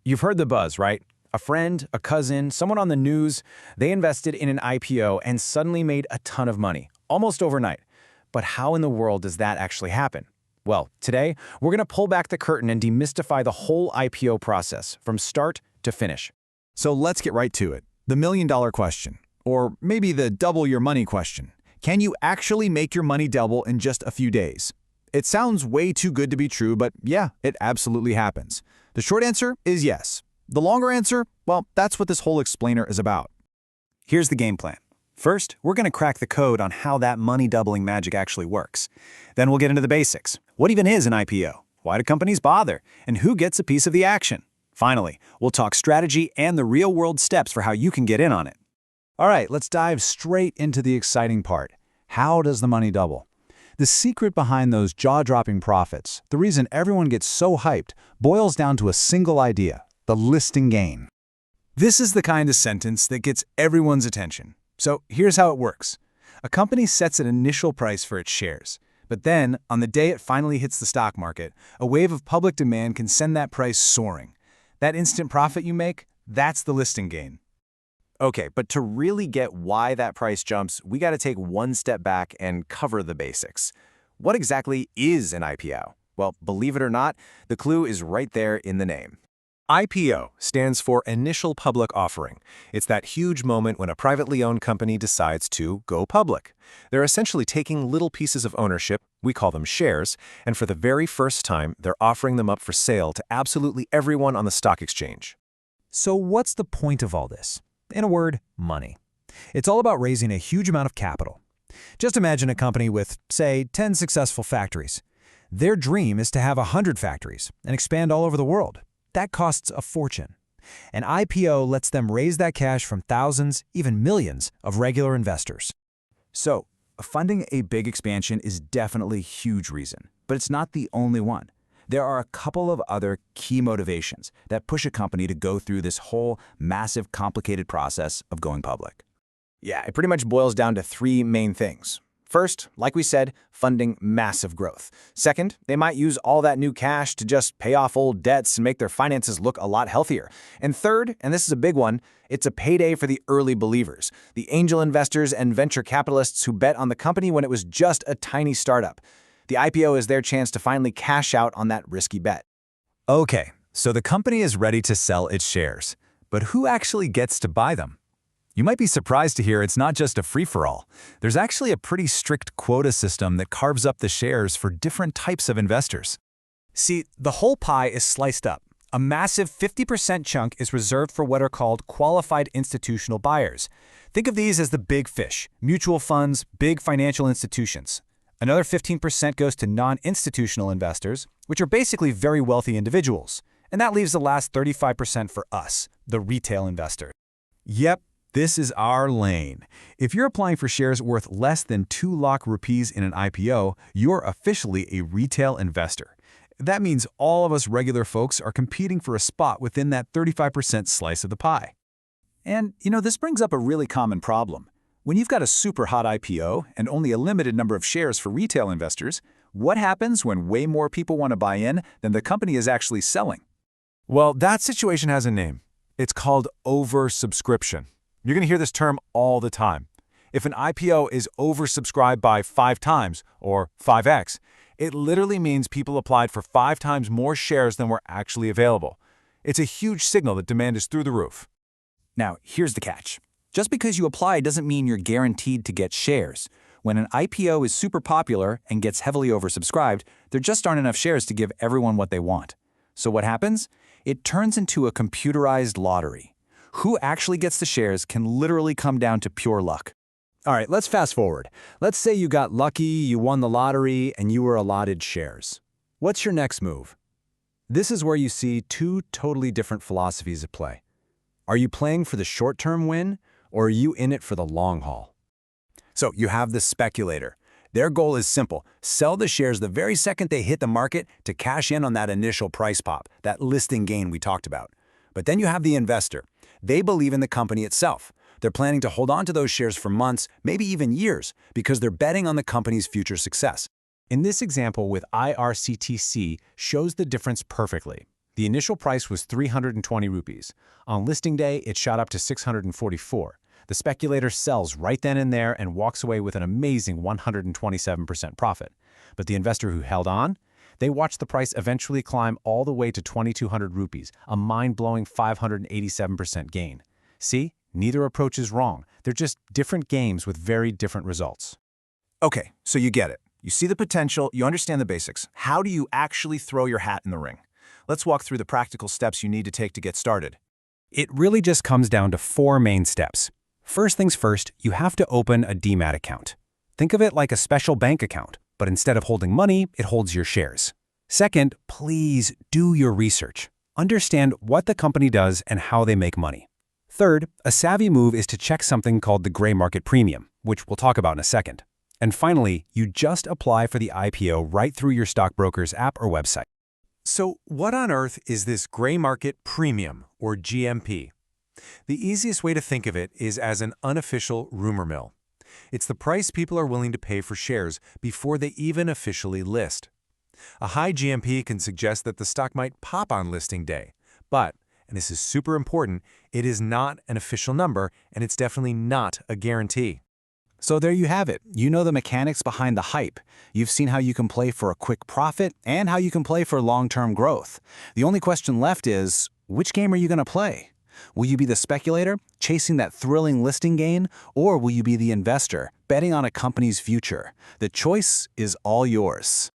You've heard the buzz, right? A friend, a cousin, someone on the news, they invested in an IPO and suddenly made a ton of money, almost overnight. But how in the world does that actually happen? Well, today, we're going to pull back the curtain and demystify the whole IPO process from start to finish. So let's get right to it. The million-dollar question, or maybe the double your money question. Can you actually make your money double in just a few days? It sounds way too good to be true, but yeah, it absolutely happens. The short answer is yes. The longer answer, well, that's what this whole explainer is about. Here's the game plan. First, we're going to crack the code on how that money doubling magic actually works. Then we'll get into the basics. What even is an IPO? Why do companies bother? And who gets a piece of the action? Finally, we'll talk strategy and the real-world steps for how you can get in on it. All right, let's dive straight into the exciting part. How does the money double? The secret behind those jaw-dropping profits, the reason everyone gets so hyped, boils down to a single idea: the listing gain. This is the kind of sentence that gets everyone's attention. So here's how it works. A company sets an initial price for its shares, but then, on the day it finally hits the stock market, a wave of public demand can send that price soaring. That instant profit you make, that's the listing gain. Okay, but to really get why that price jumps, we got to take one step back and cover the basics. What exactly is an IPO? Well, believe it or not, the clue is right there in the name. IPO stands for Initial Public Offering. It's that huge moment when a privately owned company decides to go public. They're essentially taking little pieces of ownership, we call them shares, and for the very first time, they're offering them up for sale to absolutely everyone on the stock exchange. So what's the point of all this? In a word, money. It's all about raising a huge amount of capital. Just imagine a company with, say, 10 successful factories. Their dream is to have 100 factories and expand all over the world. That costs a fortune. An IPO lets them raise that cash from thousands, even millions, of regular investors. So, funding a big expansion is definitely a huge reason, but it's not the only one. There are a couple of other key motivations that push a company to go through this whole massive, complicated process of going public. Yeah, it pretty much boils down to three main things. First, like we said, funding massive growth. Second, they might use all that new cash to just pay off old debts and make their finances look a lot healthier. And third, and this is a big one, it's a payday for the early believers, the angel investors and venture capitalists who bet on the company when it was just a tiny startup. The IPO is their chance to finally cash out on that risky bet. Okay, so the company is ready to sell its shares. But who actually gets to buy them? You might be surprised to hear it's not just a free-for-all. There's actually a pretty strict quota system that carves up the shares for different types of investors. See, the whole pie is sliced up. A massive 50% chunk is reserved for what are called qualified institutional buyers. Think of these as the big fish: mutual funds, big financial institutions. Another 15% goes to non-institutional investors, which are basically very wealthy individuals. And that leaves the last 35% for us, the retail investor. Yep, this is our lane. If you're applying for shares worth less than 2 lakh rupees in an IPO, you're officially a retail investor. That means all of us regular folks are competing for a spot within that 35% slice of the pie. And, this brings up a really common problem. When you've got a super hot IPO and only a limited number of shares for retail investors, what happens when way more people want to buy in than the company is actually selling? Well, that situation has a name. It's called oversubscription. You're going to hear this term all the time. If an IPO is oversubscribed by 5 times, or 5x, it literally means people applied for 5 times more shares than were actually available. It's a huge signal that demand is through the roof. Now, here's the catch. Just because you apply doesn't mean you're guaranteed to get shares. When an IPO is super popular and gets heavily oversubscribed, there just aren't enough shares to give everyone what they want. So what happens? It turns into a computerized lottery. Who actually gets the shares can literally come down to pure luck. All right, let's fast forward. Let's say you got lucky, you won the lottery, and you were allotted shares. What's your next move? This is where you see two totally different philosophies at play. Are you playing for the short-term win, or are you in it for the long haul? So you have the speculator. Their goal is simple: sell the shares the very second they hit the market to cash in on that initial price pop, that listing gain we talked about. But then you have the investor. They believe in the company itself. They're planning to hold on to those shares for months, maybe even years, because they're betting on the company's future success. In this example with IRCTC shows the difference perfectly. The initial price was 320 rupees. On listing day, it shot up to 644. The speculator sells right then and there and walks away with an amazing 127% profit. But the investor who held on? They watched the price eventually climb all the way to 2,200 rupees, a mind-blowing 587% gain. See, neither approach is wrong. They're just different games with very different results. Okay, so you get it. You see the potential, you understand the basics. How do you actually throw your hat in the ring? Let's walk through the practical steps you need to take to get started. It really just comes down to 4 main steps. First things first, you have to open a demat account. Think of it like a special bank account, but instead of holding money, it holds your shares. Second, please do your research. Understand what the company does and how they make money. Third, a savvy move is to check something called the gray market premium, which we'll talk about in a second. And finally, you just apply for the IPO right through your stockbroker's app or website. So what on earth is this gray market premium, or GMP? The easiest way to think of it is as an unofficial rumor mill. It's the price people are willing to pay for shares before they even officially list. A high GMP can suggest that the stock might pop on listing day, but, and this is super important, it is not an official number and it's definitely not a guarantee. So there you have it. You know the mechanics behind the hype. You've seen how you can play for a quick profit and how you can play for long-term growth. The only question left is, which game are you going to play? Will you be the speculator, chasing that thrilling listing gain, or will you be the investor, betting on a company's future? The choice is all yours.